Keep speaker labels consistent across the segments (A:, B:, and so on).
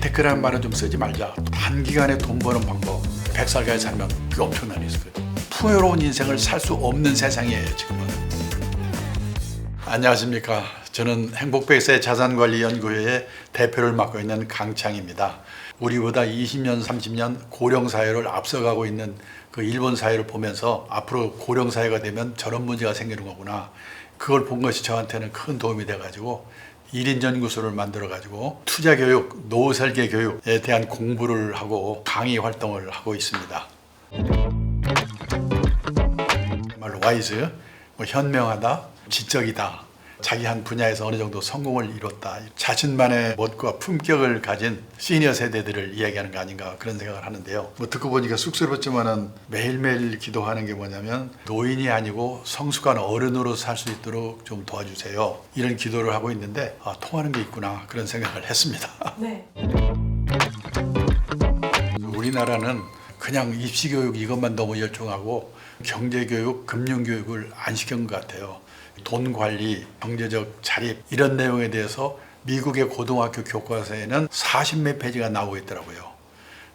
A: 재테크라는 말은 좀 쓰지 말자. 단기간에 돈 버는 방법, 100살까지 살면 그게 엄청난 리스크예요. 풍요로운 인생을 살 수 없는 세상이에요 지금은. 안녕하십니까. 저는 행복백세 자산관리연구회의 대표를 맡고 있는 강창입니다. 우리보다 20년 30년 고령사회를 앞서가고 있는 그 일본 사회를 보면서 앞으로 고령사회가 되면 저런 문제가 생기는 거구나, 그걸 본 것이 저한테는 큰 도움이 돼가지고 1인 연구소를 만들어가지고 투자교육, 노후설계 교육에 대한 공부를 하고 강의 활동을 하고 있습니다. 정말로 와이즈, 현명하다, 지적이다, 자기 한 분야에서 어느 정도 성공을 이뤘다, 자신만의 멋과 품격을 가진 시니어 세대들을 이야기하는 거 아닌가, 그런 생각을 하는데요. 듣고 보니까 쑥스럽지만은 매일매일 기도하는 게 뭐냐면 노인이 아니고 성숙한 어른으로 살 수 있도록 좀 도와주세요, 이런 기도를 하고 있는데 통하는 게 있구나, 그런 생각을 했습니다. 네. 우리나라는 그냥 입시교육 이것만 너무 열중하고 경제교육, 금융교육을 안 시킨 것 같아요. 돈 관리, 경제적 자립, 이런 내용에 대해서 미국의 고등학교 교과서에는 40몇 페이지가 나오고 있더라고요.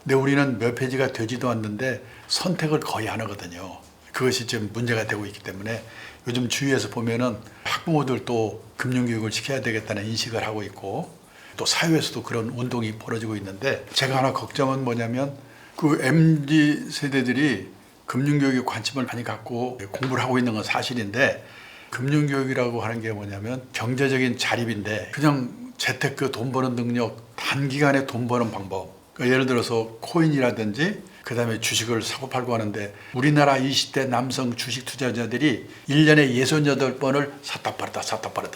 A: 근데 우리는 몇 페이지가 되지도 않는데 선택을 거의 안 하거든요. 그것이 지금 문제가 되고 있기 때문에 요즘 주위에서 보면은 학부모들도 금융교육을 시켜야 되겠다는 인식을 하고 있고, 또 사회에서도 그런 운동이 벌어지고 있는데, 제가 하나 걱정은 뭐냐면 그 MZ 세대들이 금융교육에 관심을 많이 갖고 공부를 하고 있는 건 사실인데, 금융교육이라고 하는 게 뭐냐면 경제적인 자립인데, 그냥 재테크, 돈 버는 능력, 단기간에 돈 버는 방법, 그러니까 예를 들어서 코인이라든지 그 다음에 주식을 사고 팔고 하는데, 우리나라 20대 남성 주식 투자자들이 1년에 68번을 샀다 팔았다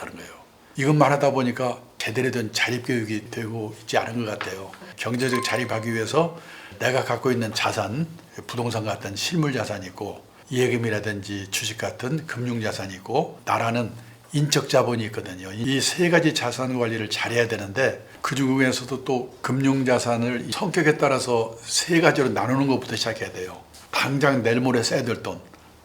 A: 하는 거예요. 이것만 하다 보니까 제대로 된 자립교육이 되고 있지 않은 것 같아요. 경제적 자립하기 위해서 내가 갖고 있는 자산, 부동산 같은 실물 자산이 있고, 예금이라든지 주식 같은 금융자산이 있고, 나라는 인적 자본이 있거든요. 이 세 가지 자산 관리를 잘해야 되는데, 그 중에서도 또 금융자산을 성격에 따라서 세 가지로 나누는 것부터 시작해야 돼요. 당장 내일 모레 써야 될 돈,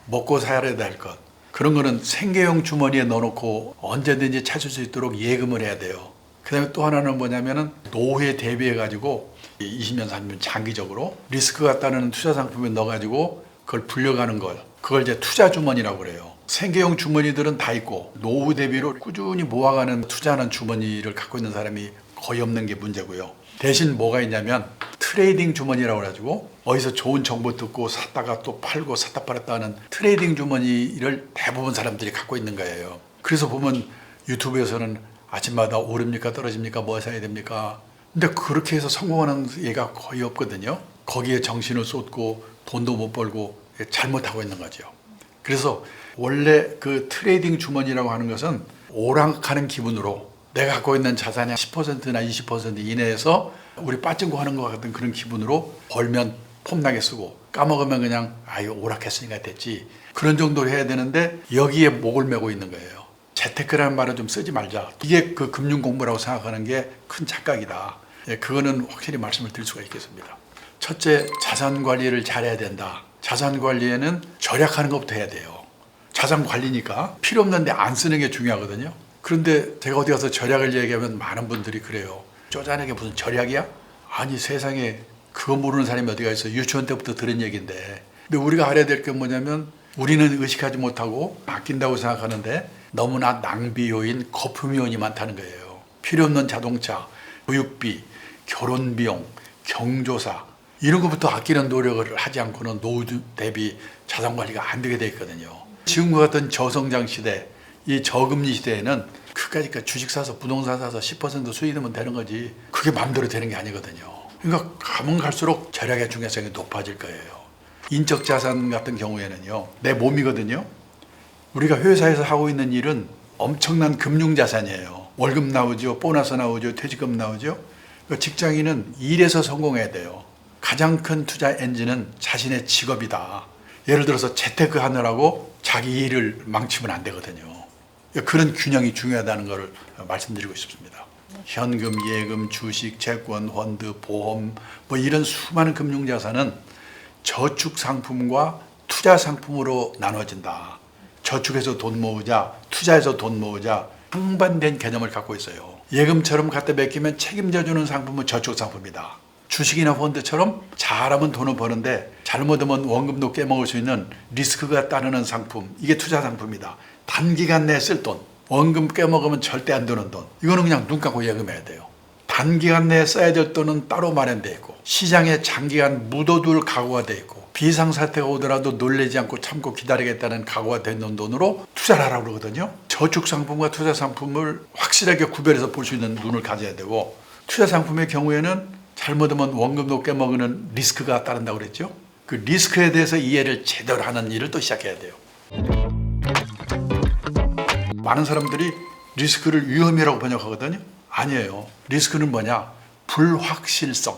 A: 먹고 살아야 될 것, 그런 거는 생계형 주머니에 넣어놓고 언제든지 찾을 수 있도록 예금을 해야 돼요. 그 다음에 또 하나는 뭐냐면은 노후에 대비해 가지고 20년 30년 장기적으로 리스크가 따르는 투자 상품에 넣어가지고 그걸 불려가는 걸, 그걸 이제 투자 주머니라고 그래요. 생계형 주머니들은 다 있고, 노후 대비로 꾸준히 모아가는 투자하는 주머니를 갖고 있는 사람이 거의 없는 게 문제고요. 대신 뭐가 있냐면 트레이딩 주머니라고 해가지고 어디서 좋은 정보 듣고 샀다가 또 팔고 샀다 팔았다 하는 트레이딩 주머니를 대부분 사람들이 갖고 있는 거예요. 그래서 보면 유튜브에서는 아침마다 오릅니까 떨어집니까, 뭐 사야 됩니까? 근데 그렇게 해서 성공하는 예가 거의 없거든요. 거기에 정신을 쏟고 돈도 못 벌고 잘못하고 있는 거죠. 그래서 원래 그 트레이딩 주머니라고 하는 것은 오락하는 기분으로 내가 갖고 있는 자산의 10%나 20% 이내에서 우리 빠진거 하는 것 같은 그런 기분으로 벌면 폼나게 쓰고, 까먹으면 그냥 이거 오락했으니까 됐지, 그런 정도로 해야 되는데 여기에 목을 메고 있는 거예요. 재테크라는 말은 좀 쓰지 말자. 이게 그 금융 공부라고 생각하는 게 큰 착각이다. 그거는 확실히 말씀을 드릴 수가 있겠습니다. 첫째, 자산 관리를 잘해야 된다. 자산 관리에는 절약하는 것부터 해야 돼요. 자산 관리니까 필요 없는데 안 쓰는 게 중요하거든요. 그런데 제가 어디 가서 절약을 얘기하면 많은 분들이 그래요. 쪼잔하게 무슨 절약이야? 아니, 세상에 그거 모르는 사람이 어디가 있어. 유치원 때부터 들은 얘기인데. 근데 우리가 알아야 될 게 뭐냐면, 우리는 의식하지 못하고 아낀다고 생각하는데 너무나 낭비 요인, 거품 요인이 많다는 거예요. 필요 없는 자동차, 교육비, 결혼 비용, 경조사, 이런 것부터 아끼는 노력을 하지 않고는 노후 대비 자산 관리가 안 되게 돼 있거든요. 지금과 같은 저성장 시대, 이 저금리 시대에는 그까짓 주식 사서 부동산 사서 10% 수익이면 되는 거지, 그게 마음대로 되는 게 아니거든요. 그러니까 가면 갈수록 절약의 중요성이 높아질 거예요. 인적 자산 같은 경우에는요, 내 몸이거든요. 우리가 회사에서 하고 있는 일은 엄청난 금융 자산이에요. 월급 나오죠, 보너스 나오죠, 퇴직금 나오죠. 직장인은 일에서 성공해야 돼요. 가장 큰 투자 엔진은 자신의 직업이다. 예를 들어서 재테크 하느라고 자기 일을 망치면 안 되거든요. 그런 균형이 중요하다는 것을 말씀드리고 싶습니다. 현금, 예금, 주식, 채권, 펀드, 보험, 이런 수많은 금융자산은 저축 상품과 투자 상품으로 나눠진다. 저축해서 돈 모으자, 투자해서 돈 모으자, 상반된 개념을 갖고 있어요. 예금처럼 갖다 맡기면 책임져주는 상품은 저축상품이다. 주식이나 펀드처럼 잘하면 돈을 버는데 잘못하면 원금도 깨먹을 수 있는 리스크가 따르는 상품, 이게 투자 상품이다. 단기간 내에 쓸 돈, 원금 깨먹으면 절대 안 드는 돈, 이거는 그냥 눈 감고 예금해야 돼요. 단기간 내에 써야 될 돈은 따로 마련되어 있고 시장에 장기간 묻어둘 각오가 되어 있고 비상사태가 오더라도 놀라지 않고 참고 기다리겠다는 각오가 되는 돈으로 투자를 하라고 그러거든요. 저축상품과 투자상품을 확실하게 구별해서 볼 수 있는 눈을 가져야 되고, 투자상품의 경우에는 잘못하면 원금도 깨먹는 리스크가 따른다고 그랬죠. 그 리스크에 대해서 이해를 제대로 하는 일을 또 시작해야 돼요. 많은 사람들이 리스크를 위험이라고 번역하거든요. 아니에요. 리스크는 뭐냐? 불확실성.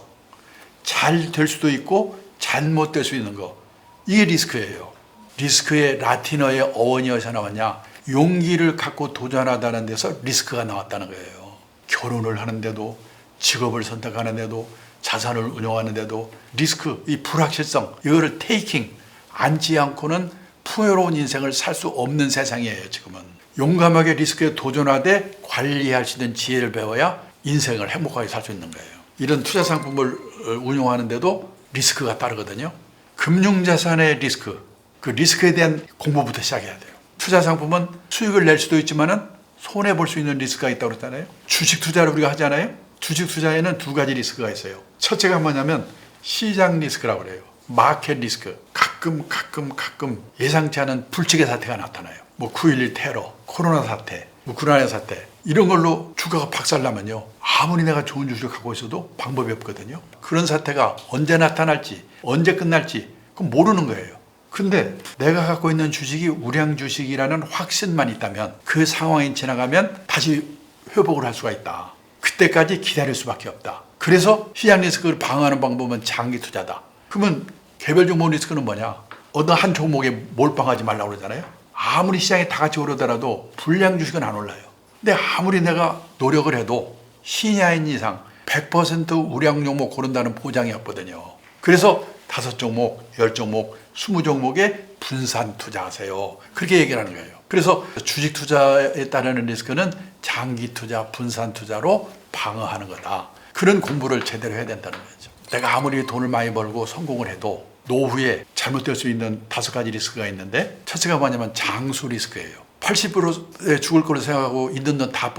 A: 잘 될 수도 있고 잘못될 수 있는 거. 이게 리스크예요. 리스크의 라틴어의 어원이 어디서 나왔냐? 용기를 갖고 도전하다는 데서 리스크가 나왔다는 거예요. 결혼을 하는데도, 직업을 선택하는데도, 자산을 운용하는데도 리스크, 이 불확실성, 이거를 테이킹, 앉지 않고는 풍요로운 인생을 살 수 없는 세상이에요. 지금은 용감하게 리스크에 도전하되 관리할 수 있는 지혜를 배워야 인생을 행복하게 살 수 있는 거예요. 이런 투자 상품을 운용하는데도 리스크가 따르거든요. 금융자산의 리스크, 그 리스크에 대한 공부부터 시작해야 돼요. 투자 상품은 수익을 낼 수도 있지만은 손해 볼 수 있는 리스크가 있다고 그랬잖아요. 주식 투자를 우리가 하잖아요. 주식 투자에는 두 가지 리스크가 있어요. 첫째가 뭐냐면 시장 리스크라고 그래요. 마켓 리스크. 가끔 예상치 않은 불측의 사태가 나타나요. 뭐 9.11 테러, 코로나 사태, 우크라이나 사태, 이런 걸로 주가가 박살나면요, 아무리 내가 좋은 주식을 갖고 있어도 방법이 없거든요. 그런 사태가 언제 나타날지, 언제 끝날지 그건 모르는 거예요. 근데 내가 갖고 있는 주식이 우량 주식이라는 확신만 있다면 그 상황이 지나가면 다시 회복을 할 수가 있다. 그때까지 기다릴 수밖에 없다. 그래서 시장 리스크를 방어하는 방법은 장기 투자다. 그러면 개별 종목 리스크는 뭐냐? 어느 한 종목에 몰빵하지 말라고 그러잖아요. 아무리 시장이 다 같이 오르더라도 불량 주식은 안 올라요. 근데 아무리 내가 노력을 해도 신의 한 이상 100% 우량 종목 고른다는 보장이 없거든요. 그래서 5종목, 10종목, 20종목에 분산 투자하세요. 그렇게 얘기를 하는 거예요. 그래서 주식 투자에 따르는 리스크는 장기 투자, 분산 투자로 방어하는 거다. 그런 공부를 제대로 해야 된다는 거죠. 내가 아무리 돈을 많이 벌고 성공을 해도 노후에 잘못될 수 있는 5가지 리스크가 있는데, 첫째가 뭐냐면 장수 리스크예요. 80%에 죽을 거로 생각하고 있는 돈 다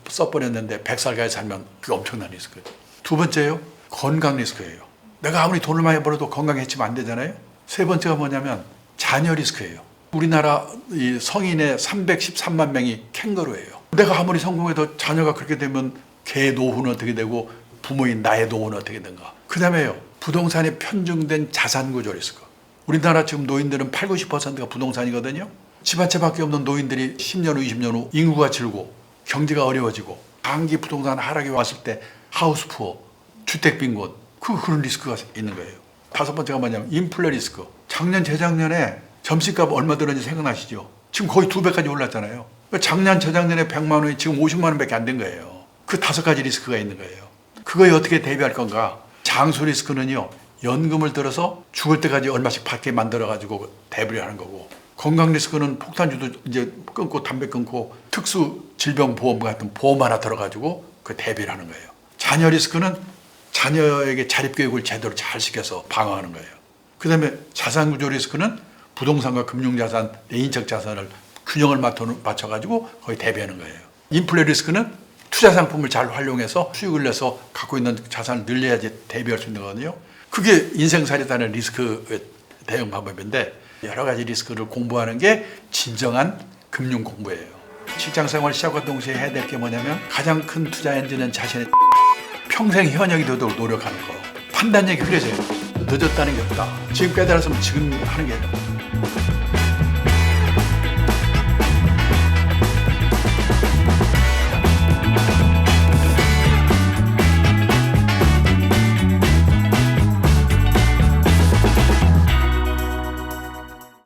A: 써버렸는데 100살까지 살면 그게 엄청난 리스크예요. 두 번째요, 건강 리스크예요. 내가 아무리 돈을 많이 벌어도 건강해지면 안 되잖아요. 세 번째가 뭐냐면 자녀 리스크예요. 우리나라 이 성인의 313만 명이 캥거루예요. 내가 아무리 성공해도 자녀가 그렇게 되면 걔의 노후는 어떻게 되고 부모인 나의 노후는 어떻게 된가. 그 다음에요, 부동산에 편중된 자산 구조 리스크. 우리나라 지금 노인들은 80~90%가 부동산이거든요. 집 한 채밖에 없는 노인들이 10년 후, 20년 후 인구가 줄고 경제가 어려워지고 장기 부동산 하락이 왔을 때 하우스 푸어, 주택 빈곤, 그런 리스크가 있는 거예요. 5번째가 뭐냐면 인플레 리스크. 작년, 재작년에 점심값 얼마 들었는지 생각나시죠? 지금 거의 2배까지 올랐잖아요. 작년, 재작년에 100만 원이 지금 50만 원밖에 안 된 거예요. 그 5가지 리스크가 있는 거예요. 그거에 어떻게 대비할 건가? 장수 리스크는요, 연금을 들어서 죽을 때까지 얼마씩 받게 만들어가지고 대비를 하는 거고, 건강 리스크는 폭탄주도 이제 끊고 담배 끊고 특수 질병 보험 같은 보험 하나 들어가지고 그 대비를 하는 거예요. 자녀 리스크는 자녀에게 자립교육을 제대로 잘 시켜서 방어하는 거예요. 그 다음에 자산구조 리스크는 부동산과 금융자산, 내인적 자산을 균형을 맞춰가지고 거의 대비하는 거예요. 인플레 리스크는 투자 상품을 잘 활용해서 수익을 내서 갖고 있는 자산을 늘려야지 대비할 수 있는 거거든요. 그게 인생살이라는 리스크 대응 방법인데, 여러 가지 리스크를 공부하는 게 진정한 금융 공부예요. 직장생활 시작과 동시에 해야 될 게 뭐냐면, 가장 큰 투자 엔진은 자신의 평생 현역이 되도록 노력하는 거. 판단력이 흐려져요. 늦었다는 게 없다. 지금 깨달았으면 지금 하는 게